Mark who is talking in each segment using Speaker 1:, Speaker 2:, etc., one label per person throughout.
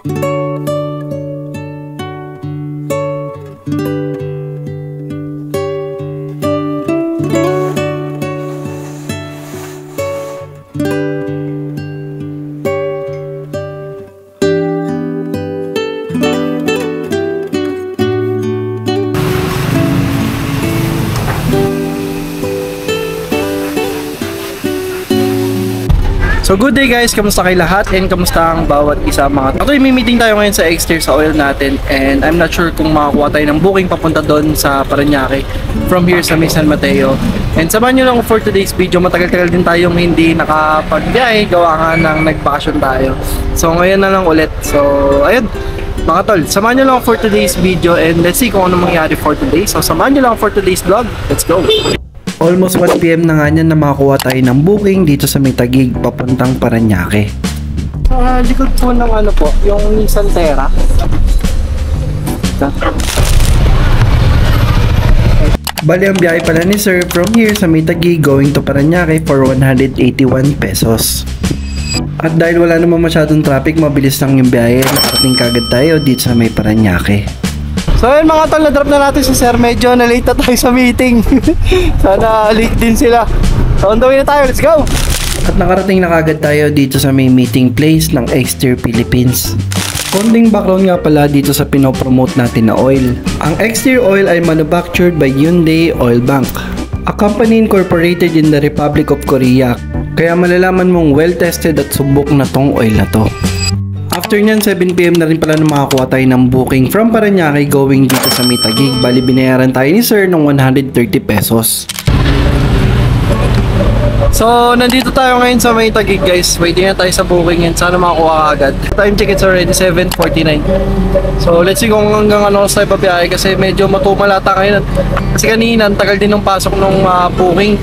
Speaker 1: So good day guys, kamusta kayo lahat and kamusta ang bawat isa mga Actually may meeting tayo ngayon sa exterior sa oil natin and I'm not sure kung makakuha tayo ng booking papunta doon sa Parañaque from here sa San Mateo. And samahan nyo lang for today's video, matagal-tagal din tayong hindi nakapagbiyahe, gawa nga ng nagbakasyon tayo. So ngayon na lang ulit. So ayun mga tol, samahan nyo lang for today's video and let's see kung ano mangyari for today. So samahan nyo lang for today's vlog, let's go! Almost 1 PM na nga niyan na makakuha tayo ng booking dito sa may Taguig papuntang Parañaque. Sa likod po ng ano po, yung Nissan Terra. Bali ang biyahe pala ni sir from here sa may Taguig going to Parañaque for 181 pesos. At dahil wala naman masyadong traffic, mabilis lang yung biyahe, nakarating kagad tayo dito sa may Parañaque. So ayun mga tol, na-drop na natin si sir. Medyo na-late na tayo sa meeting. Sana late din sila. So on the way na tayo, let's go! At nakarating na kagad tayo dito sa may meeting place ng Exterior Philippines. Konting background nga pala dito sa pinopromote natin na oil. Ang Exterior Oil ay manufactured by Hyundai Oil Bank, a company incorporated in the Republic of Korea. Kaya malalaman mong well-tested at subok na tong oil na to. After nyan, 7 PM na rin pala na makakuha tayo ng booking from Parañaque going dito sa may Taguig. Bali binayaran tayo ni sir ng 130 pesos. So nandito tayo ngayon sa may Taguig guys. Waiting na tayo sa booking and sana makakuha agad. Time check it's already 7:49. So let's see kung hanggang ano tayo pabiyahe kasi medyo matumalata ngayon. Kasi kanina ang tagal din ng pasok ng booking.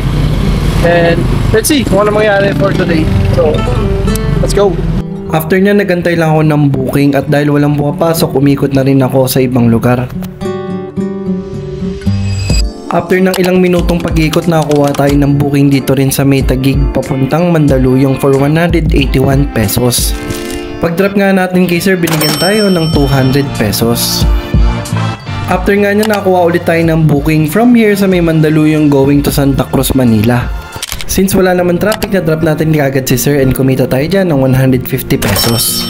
Speaker 1: And let's see kung ano mangyari for today. So let's go! After niya nagantay lang ako ng booking at dahil walang pumapasok, umikot na rin ako sa ibang lugar. After ng ilang minutong pag-ikot, nakakuha tayo ng booking dito rin sa may Taguig papuntang Mandaluyong for 181 pesos. Pag-drop nga natin kay sir, binigyan tayo ng 200 pesos. After nga niya, nakakuha ulit tayo ng booking from here sa may Mandaluyong going to Santa Cruz, Manila. Since wala naman traffic, na-drop natin kagad si sir and kumita tayo dyan ng 150 pesos.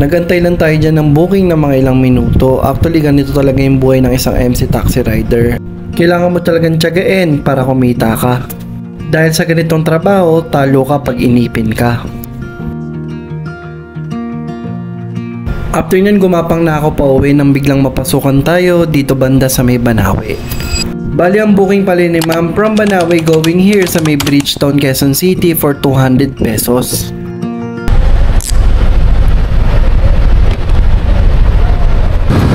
Speaker 1: Nagantay lang tayo dyan ng booking ng mga ilang minuto. Actually, ganito talaga yung buhay ng isang MC taxi rider. Kailangan mo talagang tiyagain para kumita ka. Dahil sa ganitong trabaho, talo ka pag inipin ka. After nyan, gumapang na ako pa uwi nang biglang mapasukan tayo dito banda sa may Banawe. Bali ang booking pala ni ma'am from Banawe going here sa may Bridgetown, Quezon City for 200 pesos.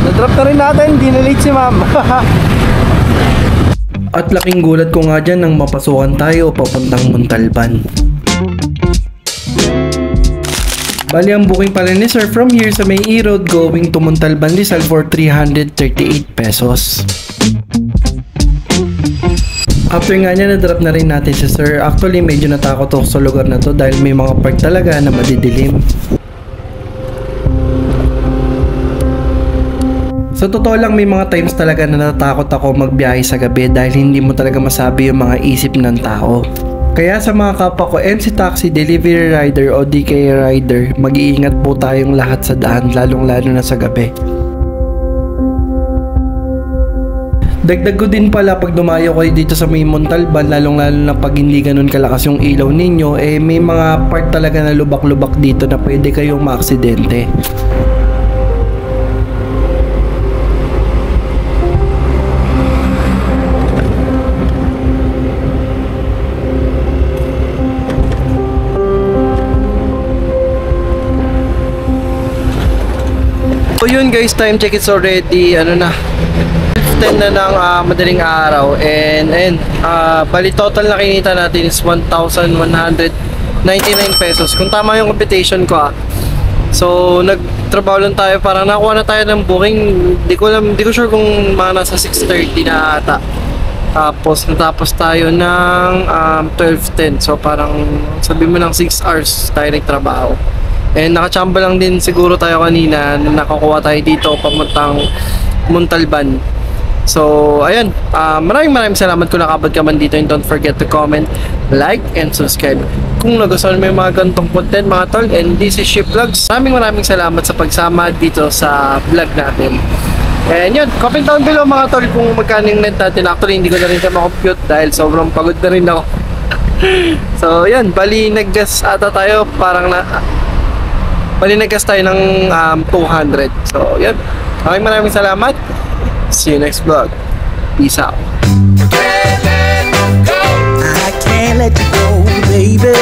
Speaker 1: Na-drop na rin natin, di na late si ma'am. At laking gulat ko nga dyan nang mapasukan tayo papuntang Montalban. Bali ang booking pala ni sir from here sa may E-Road going to Montalban, Rizal for 338 pesos. After nga niya, na-drop na rin natin si sir. Actually, medyo natakot ako sa lugar na to dahil may mga park talaga na madidilim. Sa totoo lang, may mga times talaga na natakot ako magbiyahe sa gabi dahil hindi mo talaga masabi yung mga isip ng tao. Kaya sa mga kapwa ko MC Taxi, Delivery Rider o DKA Rider, mag-iingat po tayong lahat sa daan, lalong-lalo na sa gabi. Dagdag ko din pala pag dumayo kayo dito sa may Montalban, lalong-lalo na pag hindi ganun kalakas yung ilaw ninyo, may mga part talaga na lubak-lubak dito na pwede kayong maaksidente. So yun guys, time check it's already 10 na ng madaling araw and bali total na kinita natin is 1,199 pesos kung tama yung computation ko. So nagtrabaho lang tayo, parang nakuha na tayo ng booking, di ko sure kung mga nasa 6:30 na ata. Tapos natapos tayo ng 12:10, so parang sabi mo ng 6 hours tayo nagtrabaho.
Speaker 2: And nakachamba lang din siguro tayo kanina na nakakuha tayo dito pamuntang Montalban. So, ayun. Maraming salamat kung nakabot ka man dito, and don't forget to comment, like, and subscribe kung nagustuhan mo yung mga ganitong content, mga tol. And this is Ship Vlogs. Maraming salamat sa pagsama dito sa vlog natin. And yun, comment down below mga tol kung magkano yung net natin. Actually, hindi ko na rin siya makompute dahil sobrang pagod na rin ako. So, yun. Bali, nag-gas ata tayo. Bali, nag-gas tayo ng 200. So, yun. Maraming salamat. See you next vlog. Peace out.
Speaker 3: I can't let you go, baby.